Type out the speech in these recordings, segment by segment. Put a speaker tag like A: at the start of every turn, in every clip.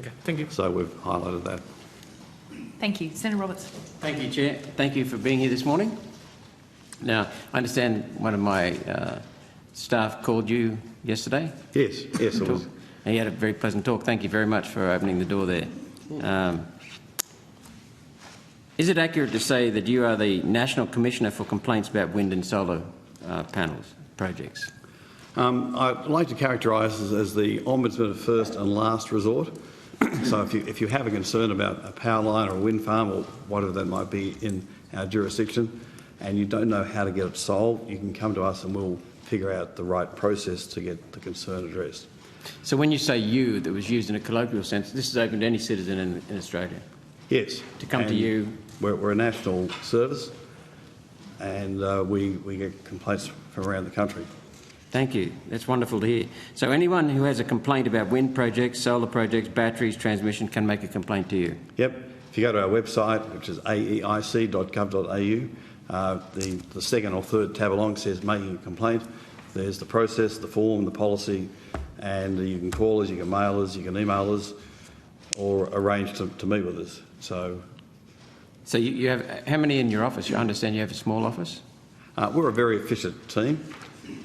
A: Okay, thank you.
B: So we've highlighted that.
C: Thank you. Senator Roberts.
D: Thank you, Chair. Thank you for being here this morning. Now, I understand one of my staff called you yesterday.
B: Yes, it was.
D: And he had a very pleasant talk. Thank you very much for opening the door there. Is it accurate to say that you are the National Commissioner for Complaints about wind and solar panels projects?
B: I'd like to characterise us as the Ombudsman of first and last resort. So if you have a concern about a power line or a wind farm or whatever that might be in our jurisdiction and you don't know how to get it solved, you can come to us and we'll figure out the right process to get the concern addressed.
D: So when you say you, that was used in a colloquial sense, this is open to any citizen in Australia?
B: Yes.
D: To come to you?
B: We're a national service and we get complaints from around the country.
D: Thank you. That's wonderful to hear. So anyone who has a complaint about wind projects, solar projects, batteries, transmission can make a complaint to you?
B: Yep. If you go to our website, which is aeic.gov.au, the second or third tab along says making a complaint. There's the process, the form, the policy, and you can call us, you can mail us, you can email us, or arrange to meet with us. So
D: you have how many in your office? I understand you have a small office?
B: We're a very efficient team.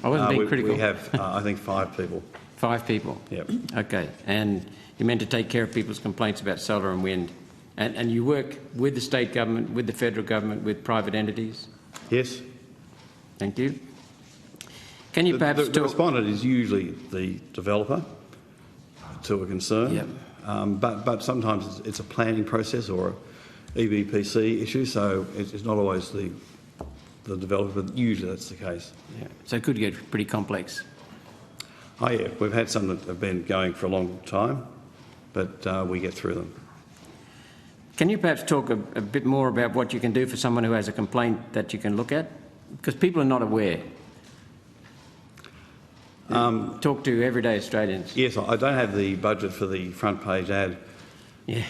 D: I wasn't being critical.
B: We have, I think, 5 people.
D: 5 people?
B: Yep.
D: Okay. And you're meant to take care of people's complaints about solar and wind. And you work with the state government, with the federal government, with private entities?
B: Yes.
D: Thank you. Can you perhaps
B: the respondent is usually the developer to a concern,
D: yep.
B: But sometimes it's a planning process or an EVPC issue, so it's not always the developer, but usually that's the case.
D: Yeah. So it could get pretty complex.
B: Oh yeah, we've had some that have been going for a long time, but we get through them.
D: Can you perhaps talk a bit more about what you can do for someone who has a complaint that you can look at? Because people are not aware. Talk to everyday Australians.
B: Yes, I don't have the budget for the front page ad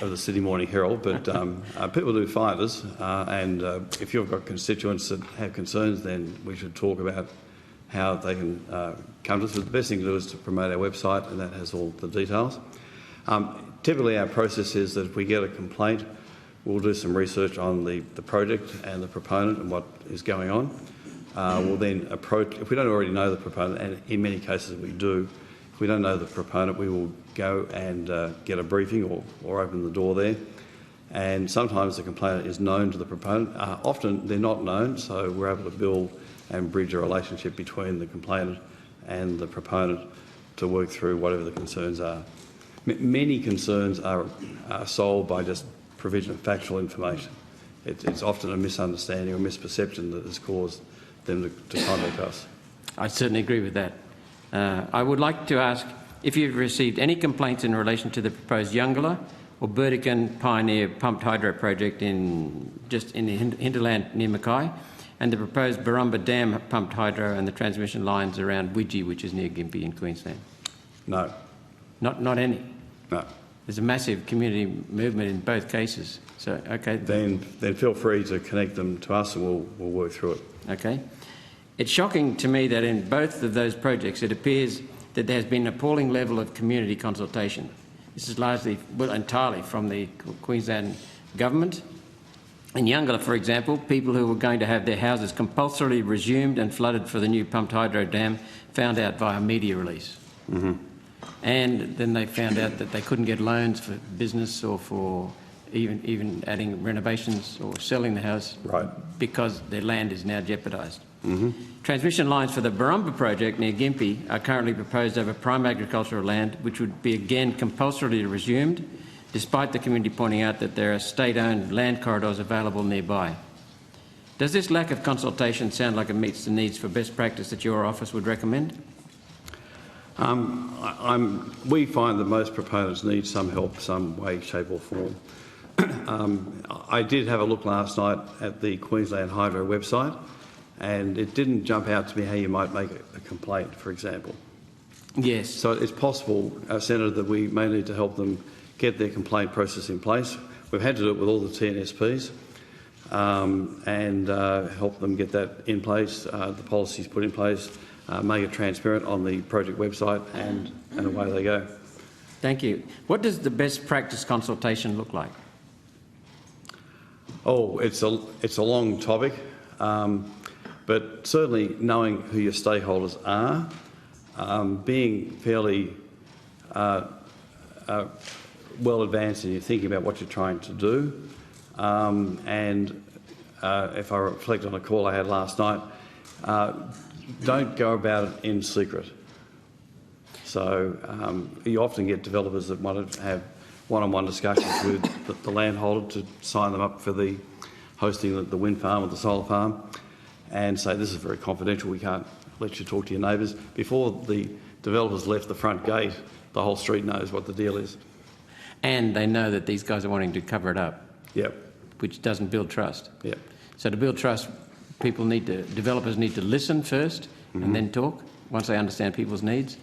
B: of the Sydney Morning Herald, but people do find us, and if you've got constituents that have concerns, then we should talk about how they can come to us. But the best thing to do is to promote our website, and that has all the details. Typically our process is that if we get a complaint, we'll do some research on the project and the proponent and what is going on. We'll then approach, if we don't already know the proponent, and in many cases we do, if we don't know the proponent, we will go and get a briefing or open the door there. And sometimes the complainant is known to the proponent. Often they're not known, so we're able to build and bridge a relationship between the complainant and the proponent to work through whatever the concerns are. Many concerns are solved by just provision of factual information. It's often a misunderstanding or misperception that has caused them to contact us.
D: I certainly agree with that. I would like to ask if you've received any complaints in relation to the proposed Yungala or Burdekin Pioneer pumped hydro project just in the hinterland near Mackay, and the proposed Barumba Dam pumped hydro and the transmission lines around Widgie, which is near Gympie in Queensland.
B: No.
D: Not any?
B: No.
D: There's a massive community movement in both cases. So, okay.
B: Then feel free to connect them to us and we'll work through it.
D: Okay. It's shocking to me that in both of those projects it appears that there has been an appalling level of community consultation. This is largely, well, entirely from the Queensland government. In Yungala, for example, people who were going to have their houses compulsorily resumed and flooded for the new pumped hydro dam found out via media release.
B: Mm-hmm.
D: And then they found out that they couldn't get loans for business or for even adding renovations or selling the house,
B: right,
D: because their land is now jeopardised.
B: Mm-hmm.
D: Transmission lines for the Barumba project near Gympie are currently proposed over prime agricultural land, which would be again compulsorily resumed, despite the community pointing out that there are state-owned land corridors available nearby. Does this lack of consultation sound like it meets the needs for best practice that your office would recommend?
B: We find that most proponents need some help, some way, shape or form. I did have a look last night at the Queensland Hydro website, and it didn't jump out to me how you might make a complaint, for example.
D: Yes.
B: So it's possible, Senator, that we may need to help them get their complaint process in place. We've had to do it with all the TNSPs and help them get that in place, the policies put in place, make it transparent on the project website, and away they go.
D: Thank you. What does the best practice consultation look like?
B: Oh, it's a long topic, but certainly knowing who your stakeholders are, being fairly well advanced in your thinking about what you're trying to do, and if I reflect on a call I had last night, don't go about it in secret. So you often get developers that want to have one-on-one discussions with the landholder to sign them up for the hosting the wind farm or the solar farm, and say this is very confidential, we can't let you talk to your neighbours. Before the developers left the front gate, the whole street knows what the deal is.
D: And they know that these guys are wanting to cover it up.
B: Yep.
D: Which doesn't build trust.
B: Yep.
D: So to build trust, developers need to listen first and then talk once they understand people's needs.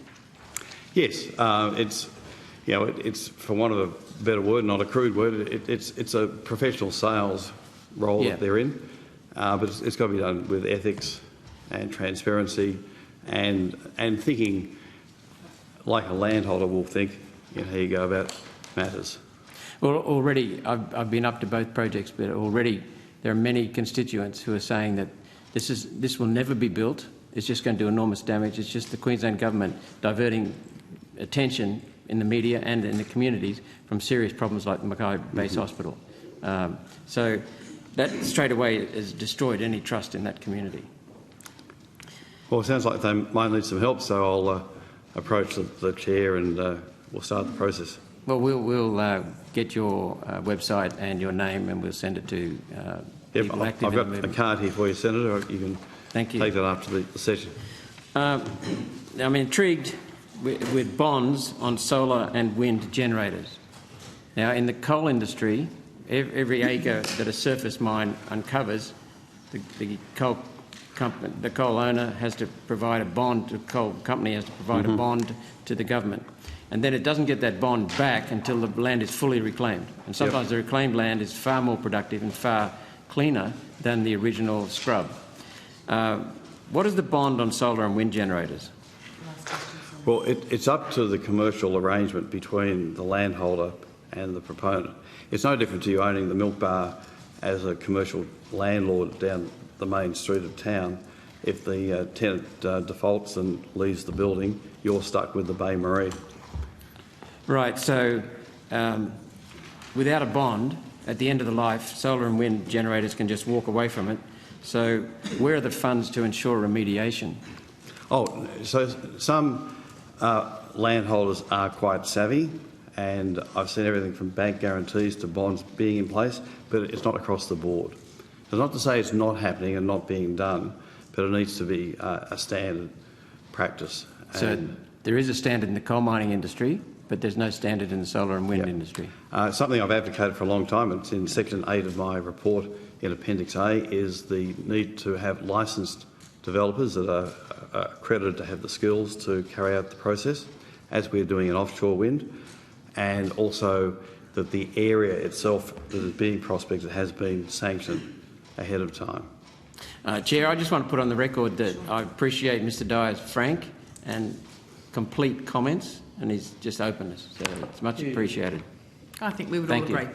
D: Yes,
B: it's for want of a better word, not a crude word. It's a professional sales role that they're in, but it's got to be done with ethics and transparency and thinking like a landholder will think in how you go about matters.
D: Well, already I've been up to both projects, but already there are many constituents who are saying that this will never be built. It's just going to do enormous damage. It's just the Queensland government diverting attention in the media and in the communities from serious problems like the Mackay Base Hospital. So that straight away has destroyed any trust in that community.
B: Well, it sounds like they might need some help, so I'll approach the chair and we'll start the process.
D: Well, we'll get your website and your name, and we'll send it to people active in the movement.
B: I've got a card here for you, Senator. You can
D: Thank you.
B: take that after the session.
D: I'm intrigued with bonds on solar and wind generators. Now, in the coal industry, every acre that a surface mine uncovers, the coal owner has to provide a bond, the coal company has to provide a bond to the government. And then it doesn't get that bond back until the land is fully reclaimed. And sometimes the reclaimed land is far more productive and far cleaner than the original scrub. What is the bond on solar and wind generators?
B: Well, it's up to the commercial arrangement between the landholder and the proponent. It's no different to you owning the milk bar as a commercial landlord down the main street of town. If the tenant defaults and leaves the building, you're stuck with the Bay Marie.
D: Right, so without a bond, at the end of the life, solar and wind generators can just walk away from it. So where are the funds to ensure remediation? Oh,
B: so some landholders are quite savvy, and I've seen everything from bank guarantees to bonds being in place, but it's not across the board. It's not to say it's not happening and not being done, but it needs to be a standard practice.
D: So there is a standard in the coal mining industry, but there's no standard in the solar and wind industry.
B: Something I've advocated for a long time, it's in Section 8 of my report in Appendix A, is the need to have licensed developers that are accredited to have the skills to carry out the process, as we're doing in offshore wind, and also that the area itself that is being prospected has been sanctioned ahead of time.
D: Chair, I just want to put on the record that I appreciate Mr Dyer's frank and complete comments and his just openness, so it's much appreciated.
C: I think we would all agree.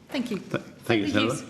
C: Thank you.
B: Thank you, Senator.